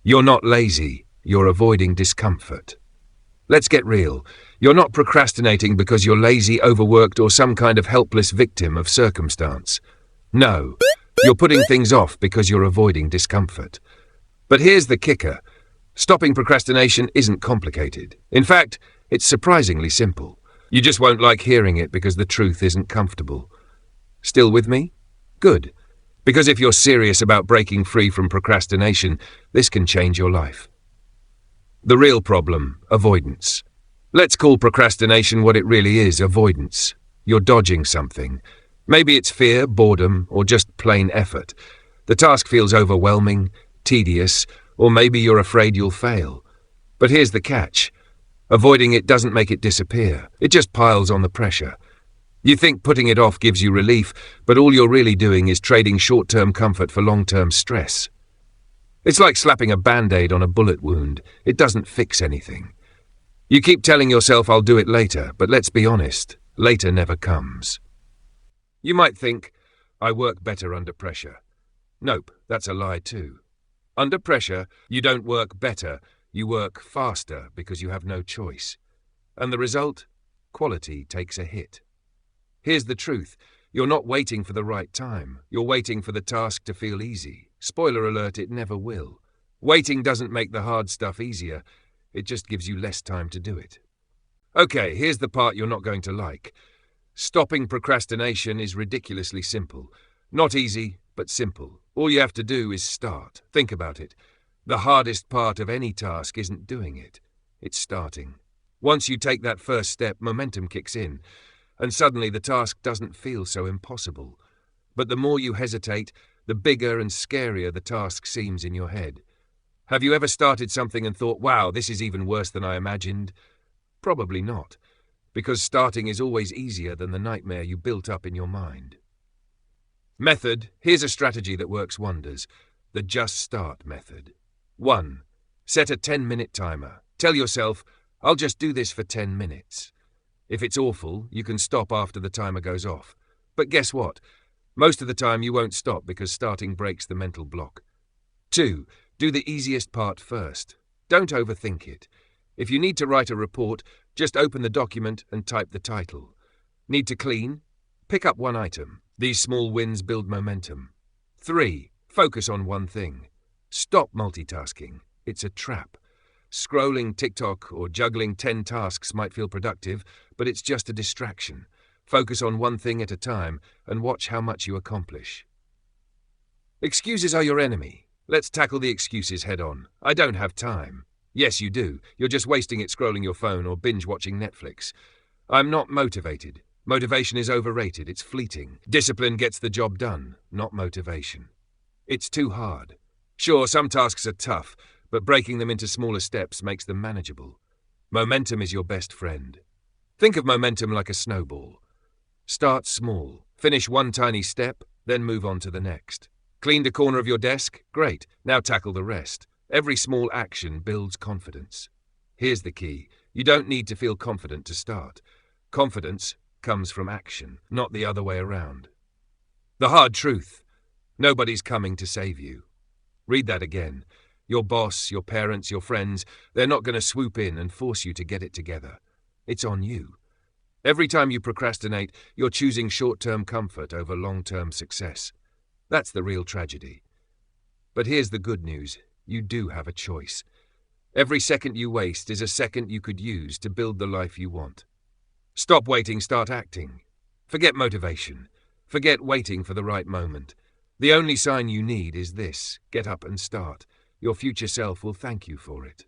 You're not lazy, you're avoiding discomfort. Let's get real. You're not procrastinating because you're lazy, overworked, or some kind of helpless victim of circumstance. No, you're putting things off because you're avoiding discomfort. But here's the kicker. Stopping procrastination isn't complicated. In fact, it's surprisingly simple. You just won't like hearing it because the truth isn't comfortable. Still with me? Good. Because if you're serious about breaking free from procrastination, this can change your life. The real problem, avoidance. Let's call procrastination what it really is, avoidance. You're dodging something. Maybe it's fear, boredom, or just plain effort. The task feels overwhelming, tedious, or maybe you're afraid you'll fail. But here's the catch. Avoiding it doesn't make it disappear. It just piles on the pressure. You think putting it off gives you relief, but all you're really doing is trading short-term comfort for long-term stress. It's like slapping a band-aid on a bullet wound. It doesn't fix anything. You keep telling yourself, I'll do it later, but let's be honest, later never comes. You might think, I work better under pressure. Nope, that's a lie too. Under pressure, you don't work better, you work faster because you have no choice. And the result? Quality takes a hit. Here's the truth. You're not waiting for the right time. You're waiting for the task to feel easy. Spoiler alert, it never will. Waiting doesn't make the hard stuff easier. It just gives you less time to do it. Okay, here's the part you're not going to like. Stopping procrastination is ridiculously simple. Not easy, but simple. All you have to do is start. Think about it. The hardest part of any task isn't doing it. It's starting. Once you take that first step, momentum kicks in. And suddenly the task doesn't feel so impossible. But the more you hesitate, the bigger and scarier the task seems in your head. Have you ever started something and thought, wow, this is even worse than I imagined? Probably not, because starting is always easier than the nightmare you built up in your mind. Method. Here's a strategy that works wonders. The just start method. 1. Set a 10-minute timer. Tell yourself, I'll just do this for 10 minutes. If it's awful, you can stop after the timer goes off. But guess what? Most of the time you won't stop because starting breaks the mental block. 2. Do the easiest part first. Don't overthink it. If you need to write a report, just open the document and type the title. Need to clean? Pick up one item. These small wins build momentum. 3. Focus on one thing. Stop multitasking. It's a trap. Scrolling TikTok or juggling 10 tasks might feel productive, but it's just a distraction. Focus on one thing at a time and watch how much you accomplish. Excuses are your enemy. Let's tackle the excuses head on. I don't have time. Yes, you do. You're just wasting it scrolling your phone or binge-watching Netflix. I'm not motivated. Motivation is overrated. It's fleeting. Discipline gets the job done, not motivation. It's too hard. Sure, some tasks are tough, but breaking them into smaller steps makes them manageable. Momentum is your best friend. Think of momentum like a snowball. Start small. Finish one tiny step, then move on to the next. Cleaned a corner of your desk? Great. Now tackle the rest. Every small action builds confidence. Here's the key. You don't need to feel confident to start. Confidence comes from action, not the other way around. The hard truth. Nobody's coming to save you. Read that again. Your boss, your parents, your friends, they're not going to swoop in and force you to get it together. It's on you. Every time you procrastinate, you're choosing short-term comfort over long-term success. That's the real tragedy. But here's the good news. You do have a choice. Every second you waste is a second you could use to build the life you want. Stop waiting, start acting. Forget motivation. Forget waiting for the right moment. The only sign you need is this. Get up and start. Your future self will thank you for it.